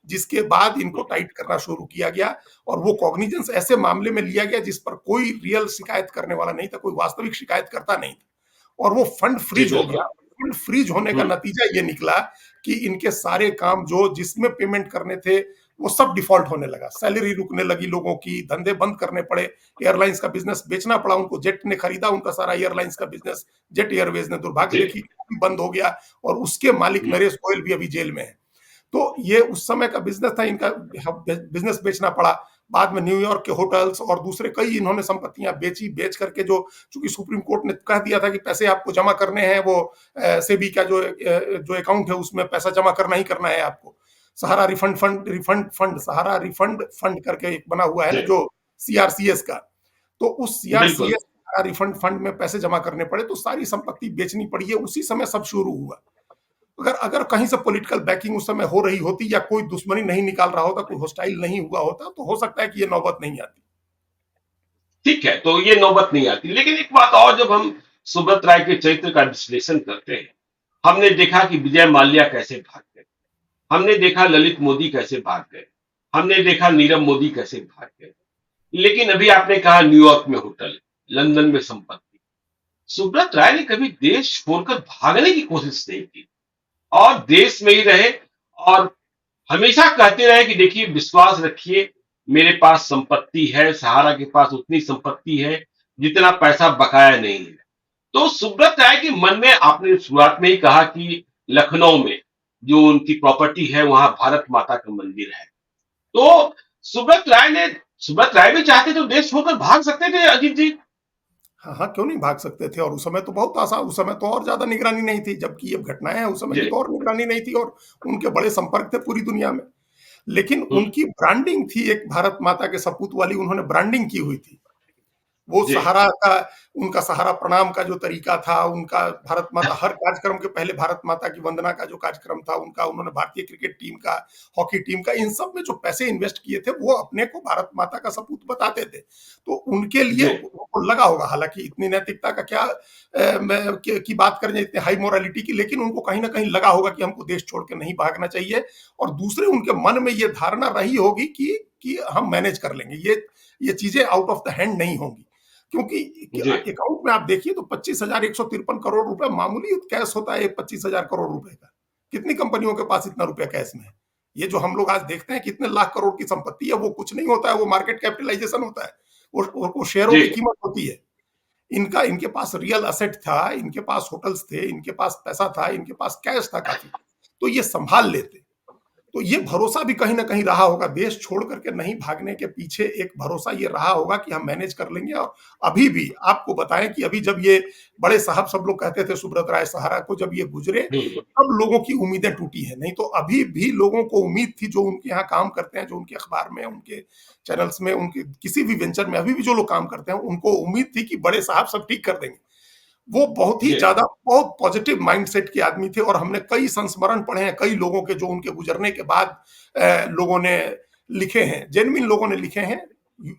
जिसके बाद इनको हम्म। टाइट करना शुरू किया गया। और वो कॉग्निजेंस ऐसे मामले में लिया गया जिस पर कोई रियल शिकायत करने वाला नहीं था, कोई वास्तविक शिकायत करता नहीं था। और वो फंड जी। फ्रीज हो गया। बिल्कुल। फंड फ्रीज होने का हम्म। नतीजा ये निकला कि इनके सारे काम जो जिसमें पेमेंट करने थे, वो सब डिफॉल्ट होने लगा, सैलरी रुकने लगी लोगों की, धंधे बंद करने पड़े, एयरलाइंस का बिजनेस बेचना पड़ा उनको, जेट ने खरीदा उनका सारा एयरलाइंस का बिजनेस, जेट एयरवेज ने दुर्भाग्य जी। देखी वो भी बंद हो गया, और उसके मालिक हम्म, नरेश गोयल भी अभी जेल में है। तो ये उस समय का बिजनेस था इनका, बिजनेस बेचना पड़ा। बाद में न्यूयॉर्क के होटल्स और दूसरे कई इन्होंने संपत्तियां बेची, बेच करके जो, चूंकि सुप्रीम कोर्ट ने कह दिया था कि पैसे आपको जमा करने हैं, वो सेबी का जो अकाउंट है उसमें पैसा जमा करना ही करना है आपको। सहारा रिफंड सहारा रिफंड फंड करके एक बना हुआ है ना, जी, जो सीआरसीएस का। तो उस बिल्कुल। सीआरसीएस रिफंड फंड में पैसे जमा करने पड़े, तो सारी संपत्ति बेचनी पड़ी है, उसी समय सब शुरू हुआ। अगर अगर कहीं से पॉलिटिकल बैकिंग उस समय हो रही होती, या कोई दुश्मनी नहीं निकाल रहा होता, कोई होस्टाइल नहीं हुआ होता, तो हो सकता है कि ये नौबत नहीं आती। ठीक है, तो ये नौबत नहीं आती। लेकिन एक बात और, जब हम सुब्रत राय के चरित्र का विश्लेषण करते हैं, हमने देखा कि विजय माल्या कैसे भाग गए, हमने देखा ललित मोदी कैसे भाग गए, हमने देखा नीरव मोदी कैसे भाग गए। लेकिन अभी आपने कहा न्यूयॉर्क में होटल, लंदन में संपत्ति। सुब्रत राय ने कभी देश छोड़कर भागने की कोशिश नहीं की, और देश में ही रहे, और हमेशा कहते रहे कि देखिए, विश्वास रखिए, मेरे पास संपत्ति है, सहारा के पास उतनी संपत्ति है जितना पैसा बकाया नहीं है। तो सुब्रत राय के मन में, आपने शुरुआत में ही कहा कि लखनऊ में जो उनकी प्रॉपर्टी है वहां भारत माता का मंदिर है। तो सुब्रत राय ने सुब्रत राय भी चाहते तो देश छोड़कर भाग सकते थे, अजीत जी। हाँ हाँ, क्यों नहीं भाग सकते थे, और उस समय तो बहुत आसान, उस समय तो और ज्यादा निगरानी नहीं थी, जबकि ये घटनाएं हैं, उस समय की जी। तो और निगरानी नहीं थी, और उनके बड़े संपर्क थे पूरी दुनिया में। लेकिन हम्म, उनकी ब्रांडिंग थी एक भारत माता के सपूत वाली, उन्होंने ब्रांडिंग की हुई थी। वो जी। सहारा का, उनका सहारा प्रणाम का जो तरीका था, उनका भारत माता हर कार्यक्रम के पहले भारत माता की वंदना का जो कार्यक्रम था उनका, उन्होंने भारतीय क्रिकेट टीम का, हॉकी टीम का, इन सब में जो पैसे इन्वेस्ट किए थे, वो अपने को भारत माता का सपूत बताते थे। तो उनके लिए जी। उनको लगा होगा, हालांकि इतनी नैतिकता का क्या की बात करें, इतनी हाई मोरालिटी की, लेकिन उनको कहीं ना कहीं लगा होगा कि हमको देश छोड़ के नहीं भागना चाहिए। और दूसरे, उनके मन में ये धारणा रही होगी कि हम मैनेज कर लेंगे, ये चीजें आउट ऑफ द हैंड नहीं होंगी, क्योंकि जी। अकाउंट में आप देखिए तो 25,153 करोड़ रुपए मामूली कैश होता है, 25,000 करोड़ रुपए का। कितनी कंपनियों के पास इतना रुपया कैश में है? ये जो हम लोग आज देखते हैं कितने लाख करोड़ की संपत्ति है, वो कुछ नहीं होता है, वो मार्केट कैपिटलाइजेशन होता है, वो शेयरों जी। की कीमत होती है। इनका, इनके पास रियल असेट था, इनके पास होटल्स थे, इनके पास पैसा था, इनके पास कैश था काफी, तो ये संभाल लेते। तो ये भरोसा भी कहीं ना कहीं रहा होगा, देश छोड़ करके नहीं भागने के पीछे एक भरोसा ये रहा होगा कि हम मैनेज कर लेंगे। और अभी भी आपको बताएं कि अभी जब ये बड़े साहब सब लोग कहते थे सुब्रत राय सहारा को, जब ये गुजरे, हम्म, तब लोगों की उम्मीदें टूटी है, नहीं तो अभी भी लोगों को उम्मीद थी, जो उनके यहाँ काम करते हैं, जो उनके अखबार में, उनके चैनल्स में, उनके किसी भी वेंचर में अभी भी जो लोग काम करते हैं, उनको उम्मीद थी कि बड़े साहब सब ठीक कर देंगे। वो बहुत ही जी। ज्यादा, बहुत पॉजिटिव माइंडसेट के आदमी थे, और हमने कई संस्मरण पढ़े हैं कई लोगों के, जो उनके गुजरने के बाद लोगों ने लिखे हैं, जेन्युइन लोगों ने लिखे हैं।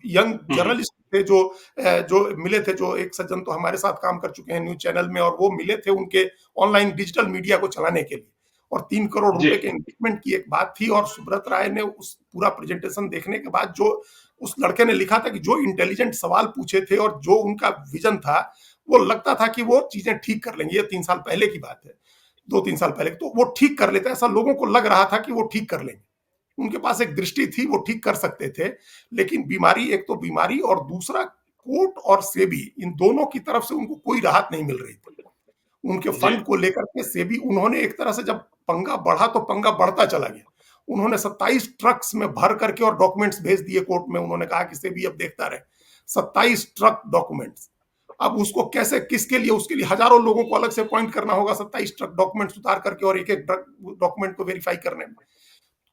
यंग हम्म, जर्नलिस्ट थे जो मिले थे, जो एक सज्जन तो हमारे साथ काम कर चुके हैं न्यूज चैनल में, और वो मिले थे उनके ऑनलाइन डिजिटल मीडिया को चलाने के लिए, और 3 करोड़ जी। रुपए के इन्वेस्टमेंट की एक बात थी। और सुब्रत राय ने उस पूरा प्रेजेंटेशन देखने के बाद, जो उस लड़के ने लिखा था कि जो इंटेलिजेंट सवाल पूछे थे और जो उनका विजन था, वो लगता था कि वो चीजें ठीक कर लेंगे। ये 3 साल पहले की बात है, 2-3 साल पहले, तो वो ठीक कर लेते, ऐसा लोगों को लग रहा था कि वो ठीक कर लेंगे। उनके पास एक दृष्टि थी, वो ठीक कर सकते थे। लेकिन बीमारी, एक तो बीमारी, और दूसरा कोर्ट और सेबी, इन दोनों की तरफ से उनको कोई राहत नहीं मिल रही थी। उनके जी। फंड को लेकर के सेबी, उन्होंने एक तरह से, जब पंगा बढ़ा तो पंगा बढ़ता चला गया। उन्होंने 27 ट्रक्स में भर करके और डॉक्यूमेंट्स भेज दिए कोर्ट में। उन्होंने कहा कि सेबी अब देखता रहे। 27 ट्रक डॉक्यूमेंट्स। अब उसको कैसे, किसके लिए, उसके लिए हजारों लोगों को अलग से अपॉइंट करना होगा 27 ट्रक डॉक्यूमेंट्स उतार करके, और एक एक डॉक्यूमेंट को वेरीफाई करने में।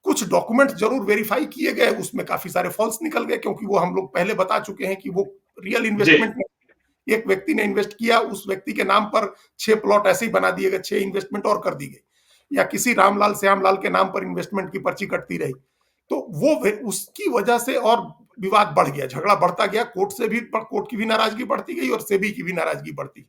कुछ डॉक्यूमेंट जरूर वेरीफाई किए गए, उसमें काफी सारे फॉल्स निकल गए, क्योंकि वो हम लोग पहले बता चुके हैं कि वो रियल जी। इन्वेस्टमेंट नहीं। एक व्यक्ति ने इन्वेस्ट किया, उस व्यक्ति के नाम पर 6 प्लॉट ऐसे ही बना दिए गए, 6 इन्वेस्टमेंट और कर दी गई, या किसी रामलाल श्यामलाल के नाम पर इन्वेस्टमेंट की पर्ची कटती रही। तो वो उसकी वजह से और विवाद बढ़ गया, झगड़ा बढ़ता गया, कोर्ट से भी, कोर्ट की भी नाराजगी बढ़ती गई और सेबी की भी नाराजगी बढ़ती।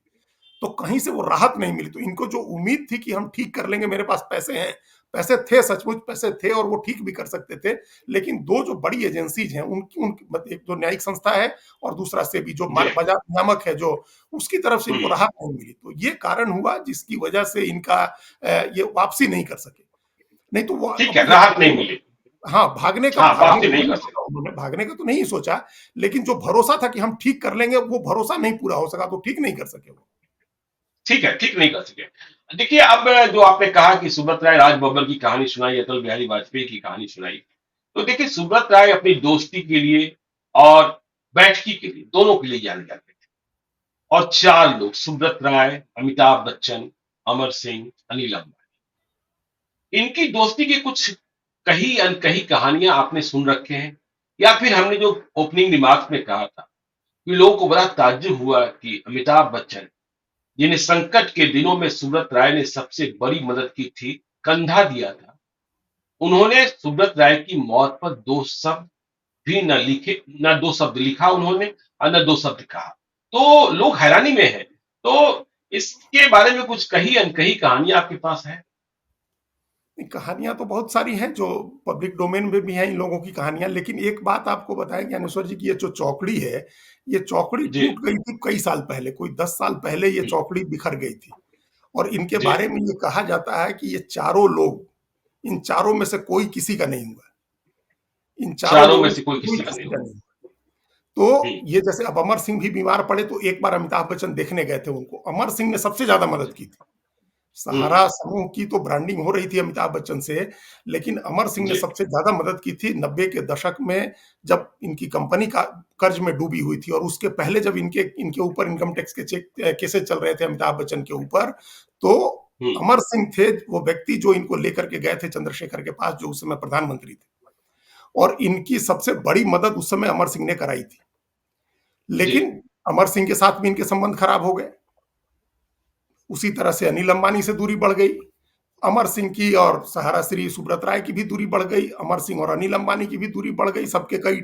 तो कहीं से वो राहत नहीं मिली। तो इनको जो उम्मीद थी कि हम ठीक कर लेंगे, मेरे पास पैसे हैं, पैसे थे, सचमुच पैसे थे, और वो ठीक भी कर सकते थे। लेकिन दो जो बड़ी एजेंसीज हैं, उनकी उनकी एक तो न्यायिक संस्था है, और दूसरा सेबी जो जी। बाजार नियामक है, जो उसकी तरफ से इनको हम्म, राहत नहीं मिली। तो ये कारण हुआ जिसकी वजह से इनका ये वापसी नहीं कर सके। नहीं तो वो ठीक है, अभी राहत नहीं मिली। हाँ, हाँ, भागने वापसी का नहीं नहीं कर सोचा सकते। उन्होंने, भागने का तो नहीं सोचा, लेकिन जो भरोसा था कि हम ठीक कर लेंगे, वो भरोसा नहीं पूरा हो सका, तो ठीक नहीं कर सके वो। ठीक है, ठीक नहीं कर सके। देखिए, अब जो आपने कहा कि सुब्रत राय राज बब्बर की कहानी सुनाई, अटल बिहारी वाजपेयी की कहानी सुनाई, तो देखिए सुब्रत राय अपनी दोस्ती के लिए और बैठकी के लिए, दोनों के लिए जाने जाते थे। और 4 लोग, सुब्रत राय, अमिताभ बच्चन, अमर सिंह, अनिल अंबानी, इनकी दोस्ती की कुछ कही अनकही कहानियां आपने सुन रखे हैं, या फिर हमने जो ओपनिंग रिमार्क्स में कहा था कि लोगों को बड़ा ताज्जुब हुआ कि अमिताभ बच्चन, जिन्हें संकट के दिनों में सुब्रत राय ने सबसे बड़ी मदद की थी, कंधा दिया था, उन्होंने सुब्रत राय की मौत पर 2 शब्द भी न लिखे, न 2 शब्द लिखा उन्होंने और न 2 शब्द कहा। तो लोग हैरानी में हैं। तो इसके बारे में कुछ कही अनकही कहानियां आपके पास है? कहानियां तो बहुत सारी हैं जो पब्लिक डोमेन में भी हैं इन लोगों की कहानियां, लेकिन एक बात आपको बताएं ज्ञानेश्वर जी की, ये जो चौकड़ी है, ये चौकड़ी जी। टूट गई थी कई साल पहले, कोई 10 साल पहले ये हुँ, चौकड़ी बिखर गई थी। और इनके जी। बारे में ये कहा जाता है कि ये चारों लोग, इन चारों में से कोई किसी का नहीं हुआ, इन चारों चारों में लोगों से से कोई कोई किसी का नहीं किसी का हुआ। नहीं। तो हुँ, ये जैसे अब अमर सिंह भी बीमार पड़े तो एक बार अमिताभ बच्चन देखने गए थे उनको, अमर सिंह ने सबसे ज्यादा मदद जी। की थी। हुँ, सहारा समूह की तो ब्रांडिंग हो रही थी अमिताभ बच्चन से, लेकिन अमर सिंह ने जी, सबसे ज्यादा मदद की थी 90 के दशक में, जब इनकी कंपनी का कर्ज में डूबी हुई थी, और उसके पहले जब इनके इनके ऊपर इनकम टैक्स के चेक केसेस चल रहे थे अमिताभ बच्चन के ऊपर, तो हुँ, अमर सिंह थे वो व्यक्ति जो इनको लेकर के गए थे चंद्रशेखर के पास, जो उस समय प्रधानमंत्री थे, और इनकी सबसे बड़ी मदद उस समय अमर सिंह ने कराई थी। जी, लेकिन अमर सिंह के साथ भी इनके संबंध खराब हो गए, उसी तरह से अनिल अंबानी से दूरी बढ़ गई, अमर सिंह की और सहारा श्री सुब्रत राय की भी दूरी बढ़ गई, अमर सिंह और अनिल अंबानी की भी दूरी बढ़ गई, सबके कई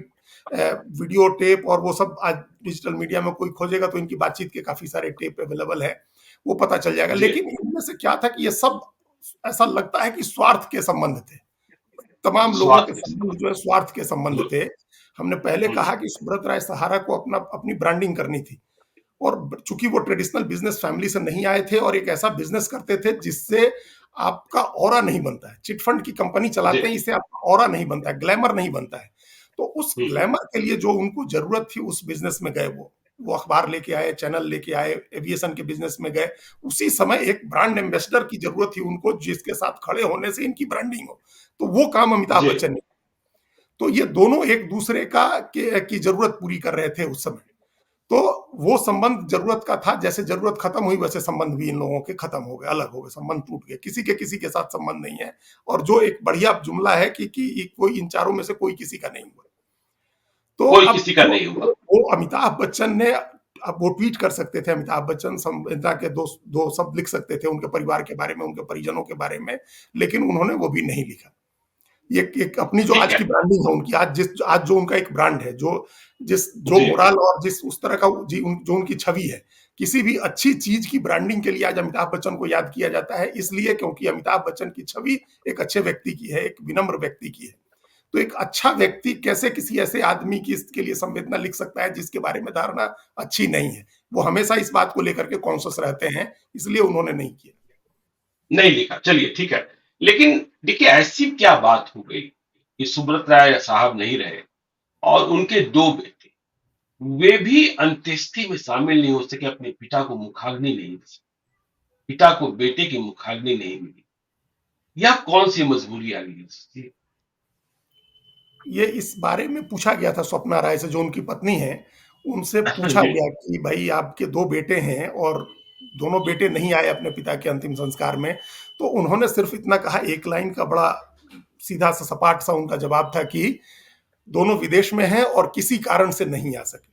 वीडियो टेप और वो सब आज डिजिटल मीडिया में कोई खोजेगा तो इनकी बातचीत के काफी सारे टेप अवेलेबल है, वो पता चल जाएगा। जी। लेकिन इनमें से क्या था कि ये सब ऐसा लगता है कि स्वार्थ के संबंध थे, तमाम लोगों के स्वार्थ के संबंध साथ। जो है स्वार्थ के संबंध हुँ, थे। हमने पहले हुँ, कहा कि सुब्रत राय सहारा को अपना अपनी ब्रांडिंग करनी थी, और चूंकि वो ट्रेडिशनल बिजनेस फैमिली से नहीं आए थे और एक ऐसा बिजनेस करते थे जिससे आपका ऑरा नहीं बनता है, चिट फंड की कंपनी जी। चलाते हैं, इससे आपका ऑरा नहीं बनता है, ग्लैमर नहीं बनता है। तो उस हुँ, ग्लैमर के लिए जो उनको जरूरत थी उस बिजनेस में गए, वो अखबार लेके आए, चैनल लेके आए, एविएशन के बिजनेस में गए। उसी समय एक ब्रांड एम्बेसडर की जरूरत थी उनको, जिसके साथ खड़े होने से इनकी ब्रांडिंग हो, तो वो काम अमिताभ जी, बच्चन ने। तो ये दोनों एक दूसरे की जरूरत पूरी कर रहे थे उस समय। तो वो संबंध जरूरत का था, जैसे जरूरत खत्म हुई वैसे संबंध भी इन लोगों के खत्म हो गए, अलग हो गए, संबंध टूट गए, किसी के साथ संबंध नहीं है। और जो एक बढ़िया जुमला है कि कोई इन चारों में से कोई किसी का नहीं हुआ। तो कोई अब किसी का नहीं हुआ। वो अमिताभ बच्चन ने, अब वो ट्वीट कर सकते थे, अमिताभ बच्चन संवेदना के दो दो शब्द लिख सकते थे उनके परिवार के बारे में, उनके परिजनों के बारे में, लेकिन उन्होंने वो भी नहीं लिखा। ये एक अपनी जो ठीक आज है। की ब्रांडिंग है उनकी, आज जो उनका एक ब्रांड है, जो जी, मोरल और जिस उस तरह का जो उनकी छवि है, किसी भी अच्छी चीज की ब्रांडिंग के लिए आज अमिताभ बच्चन को याद किया जाता है, इसलिए क्योंकि अमिताभ बच्चन की छवि एक अच्छे व्यक्ति की है, एक विनम्र व्यक्ति की है। तो एक अच्छा व्यक्ति कैसे किसी ऐसे आदमी की इसके लिए संवेदना लिख सकता है जिसके बारे में धारणा अच्छी नहीं है। वो हमेशा इस बात को लेकर के कॉन्शियस रहते हैं, इसलिए उन्होंने नहीं किया। नहीं लिखा, चलिए ठीक है। लेकिन देखिए, ऐसी क्या बात हो गई कि सुब्रत राय साहब नहीं रहे और उनके 2 बेटे, वे भी अंत्येष्टि में शामिल नहीं हो सके, अपने पिता को मुखाग्नि नहीं दे सके, पिता को बेटे की मुखाग्नि नहीं मिली। यह कौन-सी मजबूरी आ गई थी? ये इस बारे में पूछा गया था स्वप्ना राय से, जो उनकी पत्नी है, उनसे पूछा जी, गया कि भाई आपके 2 बेटे हैं और दोनों बेटे नहीं आए अपने पिता के अंतिम संस्कार में। तो उन्होंने सिर्फ इतना कहा, एक लाइन का बड़ा सीधा सा सपाट सा उनका जवाब था कि दोनों विदेश में हैं और किसी कारण से नहीं आ सके।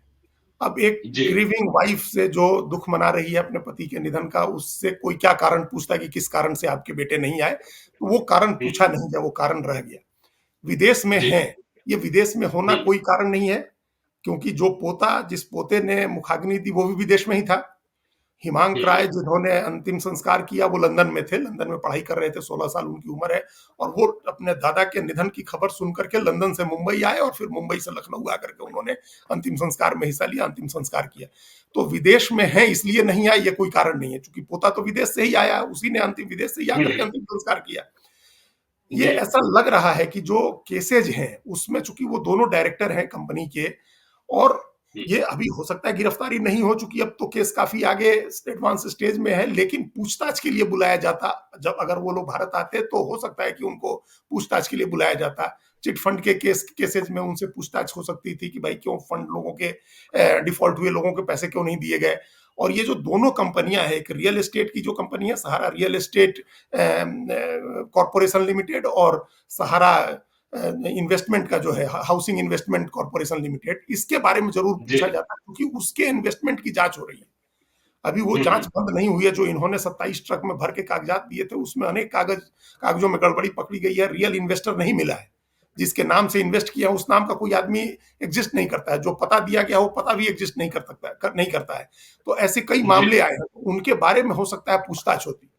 अब एक जी, ग्रीविंग वाइफ से जो दुख मना रही है अपने पति के निधन का, उससे कोई क्या कारण पूछता है कि किस कारण से आपके बेटे नहीं आए? तो वो कारण हुँ, पूछा नहीं गया, वो कारण रह गया। विदेश में जी, हैं, ये विदेश में होना हुँ, कोई कारण नहीं है, क्योंकि जिस पोते ने मुखाग्नि दी वो भी विदेश में ही था। हिमांक हुँ, राय जिन्होंने अंतिम संस्कार किया वो लंदन में थे, लंदन में पढ़ाई कर रहे थे, 16 साल उनकी उम्र है, और वो अपने दादा के निधन की खबर सुन करके लंदन से मुंबई आए और फिर मुंबई से लखनऊ आकर के उन्होंने अंतिम संस्कार में हिस्सा लिया, अंतिम संस्कार किया। तो विदेश में है इसलिए नहीं आए, ये कोई कारण नहीं है, क्योंकि पोता तो विदेश से ही आया, उसी ने अंतिम विदेश से ही हुँ, आकर के हुँ, अंतिम संस्कार किया। ये जी, ऐसा लग रहा है कि जो केसेज हैं उसमें चूंकि वो दोनों डायरेक्टर हैं कंपनी के, और हुँ, ये अभी हो सकता है गिरफ्तारी नहीं हो चुकी, अब तो केस काफी आगे एडवांस स्टेज में है, लेकिन पूछताछ के लिए बुलाया जाता, जब अगर वो लोग भारत आते तो हो सकता है कि उनको पूछताछ के लिए बुलाया जाता। चिट फंड के केसेज में उनसे पूछताछ हो सकती थी कि भाई क्यों फंड लोगों के डिफॉल्ट हुए लोगों के पैसे क्यों नहीं दिए गए। और ये जो दोनों कंपनियां हैं, एक रियल एस्टेट की जो कंपनी है सहारा रियल एस्टेट कॉरपोरेशन लिमिटेड, और सहारा इन्वेस्टमेंट का जो है हाउसिंग इन्वेस्टमेंट कॉर्पोरेशन लिमिटेड, इसके बारे में जरूर जी। पूछा जाता है क्योंकि उसके इन्वेस्टमेंट की जांच हो रही है। अभी वो हुँ, जांच हुँ। बंद नहीं हुई है। जो इन्होंने 27 ट्रक में भर के कागजात दिए थे उसमें अनेक कागजों में गड़बड़ी पकड़ी गई है। रियल इन्वेस्टर नहीं मिला है, जिसके नाम से इन्वेस्ट किया उस नाम का कोई आदमी एग्जिस्ट नहीं करता है, जो पता दिया गया वो पता भी एग्जिस्ट नहीं कर सकता नहीं करता है। तो ऐसे कई जी, मामले आए हैं, तो उनके बारे में हो सकता है पूछताछ होती,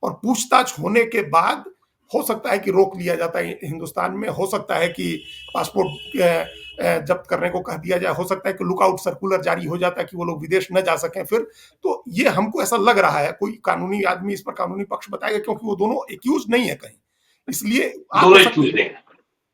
और पूछताछ होने के बाद हो सकता है कि रोक लिया जाता है हिंदुस्तान में, हो सकता है कि पासपोर्ट जब्त करने को कह दिया जाए, हो सकता है कि लुकआउट सर्कुलर जारी हो जाता है कि वो लोग विदेश न जा सकें फिर। तो ये हमको ऐसा लग रहा है, कोई कानूनी आदमी इस पर कानूनी पक्ष बताएगा, क्योंकि वो दोनों एक्यूज नहीं है कहीं, इसलिए दोनों एक चूज़ दें।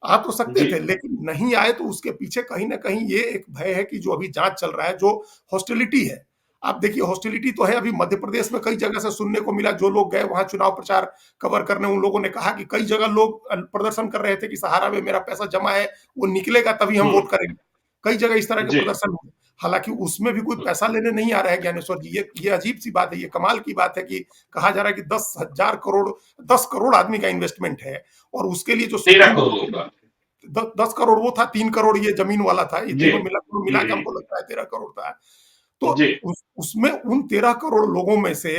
आ तो सकते जी, थे लेकिन नहीं आए। तो उसके पीछे कहीं ना कहीं ये एक भय है कि जो अभी जांच चल रहा है, जो हॉस्टिलिटी है, आप देखिए हॉस्टिलिटी तो है। अभी मध्य प्रदेश में कई जगह से सुनने को मिला, जो लोग गए वहां चुनाव प्रचार कवर करने, उन लोगों ने कहा कि कई जगह लोग प्रदर्शन कर रहे थे कि सहारा में मेरा पैसा जमा है, वो निकलेगा तभी हम हुँ, वोट करेंगे। कई जगह इस तरह के जी, प्रदर्शन हुए, हालांकि उसमें भी कोई हुँ, पैसा लेने नहीं आ रहा है ज्ञानेश्वर जी। ये अजीब सी बात है, ये कमाल की बात है कि कहा जा रहा है कि 10,000 करोड़, 10 करोड़ आदमी का इन्वेस्टमेंट है, और उसके लिए जो 13 सुप्रीम करोड़ कोर्ट, होगा। 10 करोड़ वो था, 3 करोड़ ये जमीन वाला था, ये जी, तीनों मिला, कुल जी, मिला के जी, हमको लगता है 13 करोड़ था। तो जी, उसमें उन 13 करोड़ लोगों में से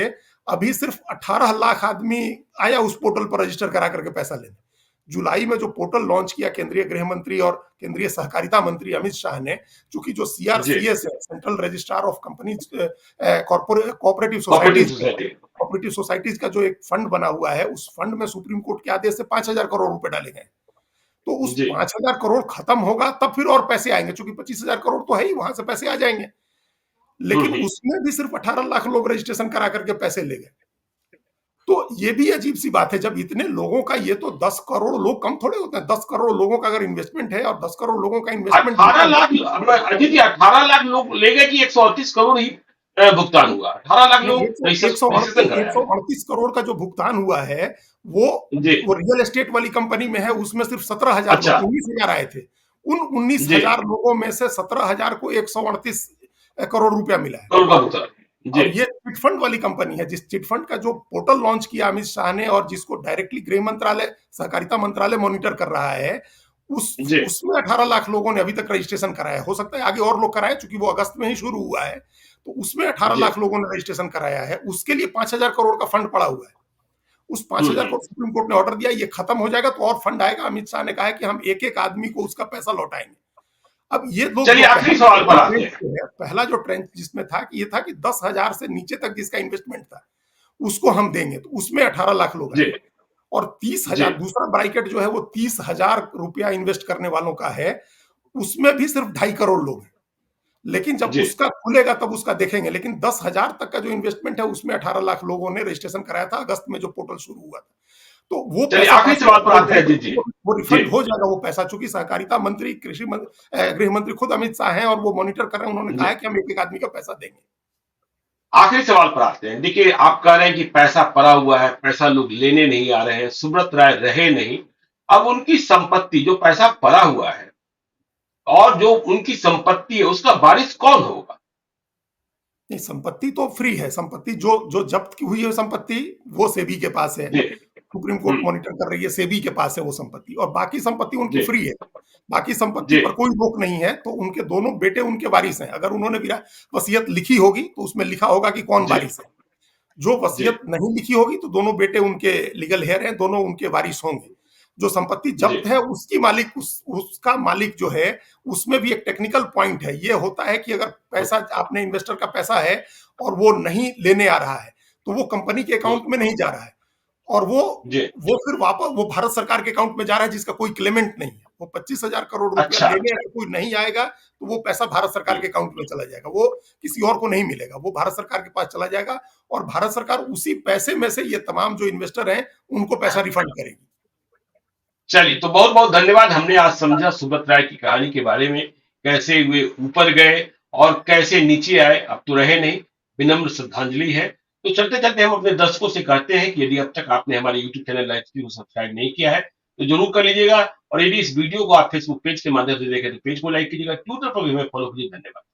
अभी सिर्फ 18 लाख आदमी आया उस पोर्टल पर रजिस्टर करा करके पैसा लेने। जुलाई में जो पोर्टल लॉन्च किया केंद्रीय गृह मंत्री और केंद्रीय सहकारिता मंत्री अमित शाह ने, चूंकि जो जी, सीआरसीएस है, central registrar of companies cooperative cooperative societies, society. Cooperative societies का जो एक फंड बना हुआ है, उस फंड में सुप्रीम कोर्ट के आदेश से 5,000 करोड़ रुपए डाले गए। तो उस जी, 5,000 करोड़ खत्म होगा तब फिर और पैसे आएंगे, चूंकि 25,000 करोड़ तो है ही, वहां से पैसे आ जाएंगे। हुँ, लेकिन हुँ। उसमें भी सिर्फ 18 लाख लोग रजिस्ट्रेशन करा करके पैसे ले गए। तो ये भी अजीब सी बात है, जब इतने लोगों का, ये तो 10 करोड़ लोग कम थोड़े होते हैं, 10 करोड़ लोगों का अगर इन्वेस्टमेंट है, और 10 करोड़ लोगों का इन्वेस्टमेंट 18 जितना, लाख अजीत जी 18 लाख लोग ले गए कि 138 करोड़ ही भुगतान हुआ? 18 लाख नहीं, लोग रजिस्ट्रेशन एक कराया सौ है। अड़तीस करोड़ का जो भुगतान हुआ है, वो जी, वो रियल एस्टेट वाली कंपनी में है, उसमें सिर्फ 17,000 अच्छा, लोग, 19,000 आए थे। उन उन्नीस जी, हजार लोगों में से 17,000 को 138 करोड़ रुपया मिला है। करोड़ का भुगतान। जी, और ये चिटफंड वाली कंपनी है, जिस चिटफंड का जो पोर्टल लॉन्च किया अमित शाह ने, और जिसको डायरेक्टली गृह मंत्रालय, सहकारिता मंत्रालय मॉनिटर कर रहा है, जी, उसमें 18 लाख लोगों ने अभी तक रजिस्ट्रेशन कराया है। हो सकता है आगे और लोग कराए, चूंकि वो अगस्त में ही शुरू हुआ है। तो उसमें अठारह जी। लाख लोगों ने रजिस्ट्रेशन कराया है, उसके लिए 5,000 करोड़ का फंड पड़ा हुआ है। उस हुँ, 5,000 करोड़ हुँ। सुप्रीम कोर्ट ने ऑर्डर दिया, ये खत्म हो जाएगा तो और फंड आएगा। अमित शाह ने कहा है कि हम एक एक आदमी को उसका पैसा लौटाएंगे। अब ये लोग चलिए जो आखिरी सवाल पर आते हैं। पहला जो ट्रेंड जिसमें था कि ये था कि 10,000 से नीचे तक जिसका इन्वेस्टमेंट था उसको हम देंगे, तो उसमें 18 लाख लोग जी, आए। और तीस जी, हजार दूसरा ब्रैकेट जो है वो 30,000 रुपया इन्वेस्ट करने वालों का है, उसमें भी सिर्फ 2.5 करोड़ लोग हैं। लेकिन जब जी। उसका खुलेगा तब उसका देखेंगे। लेकिन 10,000 तक का जो इन्वेस्टमेंट है उसमें 18 लाख लोगों ने रजिस्ट्रेशन कराया था अगस्त में, जो पोर्टल शुरू हुआ था। तो वो चलिए पैसा आखिरी सवाल पर आते हैं अजीत जी। वो जी, रिफंड हो जाएगा, वो पैसा, चूंकि सहकारिता मंत्री, गृह मंत्री खुद अमित शाह हैं और वो मॉनिटर कर रहे हैं। उन्होंने कहा जी। है कि हम एक एक आदमी का पैसा देंगे। आखिरी सवाल पर आते हैं। देखिए, आप कह रहे हैं कि पैसा पड़ा हुआ है, पैसा लोग लेने नहीं आ रहे हैं, सुब्रत राय रहे नहीं। अब उनकी संपत्ति, जो पैसा पड़ा हुआ है और जो उनकी संपत्ति है, उसका वारिस कौन होगा? नहीं, संपत्ति तो फ्री है। संपत्ति जो जो जब्त की हुई है संपत्ति, वो सेबी के पास है। जी, सुप्रीम हुँ, कोर्ट मॉनिटर कर रही है, सेबी के पास है वो संपत्ति, और बाकी संपत्ति उनकी जी, फ्री है। बाकी संपत्ति जी, पर कोई रोक नहीं है। तो उनके दोनों बेटे उनके वारिस हैं। अगर उन्होंने वसीयत लिखी होगी तो उसमें लिखा होगा कि कौन जी, वारिस है। जो जी, वसीयत नहीं लिखी होगी तो दोनों बेटे उनके लीगल हेयर हैं, दोनों उनके वारिस होंगे। जो संपत्ति जी, जब्त है उसकी मालिक, उसका मालिक जो है, उसमें भी एक टेक्निकल पॉइंट है। ये होता है कि अगर हुँ, पैसा, आपने इन्वेस्टर का पैसा है और वो नहीं लेने आ रहा है, तो वो कंपनी के हुँ, अकाउंट में नहीं जा रहा है, और जी, वो फिर वापस वो भारत सरकार के अकाउंट में जा रहा है, जिसका कोई क्लेमेंट नहीं है। वो 25,000 करोड़ रुपया अच्छा, लेने अगर कोई नहीं आएगा तो वो पैसा भारत सरकार हुँ, के अकाउंट में चला जाएगा, वो किसी और को नहीं मिलेगा, वो भारत सरकार के पास चला जाएगा। और भारत सरकार उसी पैसे में से ये तमाम जो इन्वेस्टर हैं उनको पैसा रिफंड करेगी। चलिए, तो बहुत बहुत धन्यवाद। हमने आज समझा सुब्रत राय की कहानी के बारे में, कैसे वे ऊपर गए और कैसे नीचे आए, अब तो रहे नहीं। विनम्र श्रद्धांजलि है। तो चलते चलते हम अपने दर्शकों से कहते हैं कि यदि अब तक आपने हमारे यूट्यूब चैनल लाइफ को सब्सक्राइब नहीं किया है तो जरूर कर लीजिएगा। और यदि इस वीडियो को आप फेसबुक पेज के माध्यम से देखें तो पेज को लाइक कीजिएगा, ट्विटर पर भी हमें फॉलो कीजिए। धन्यवाद।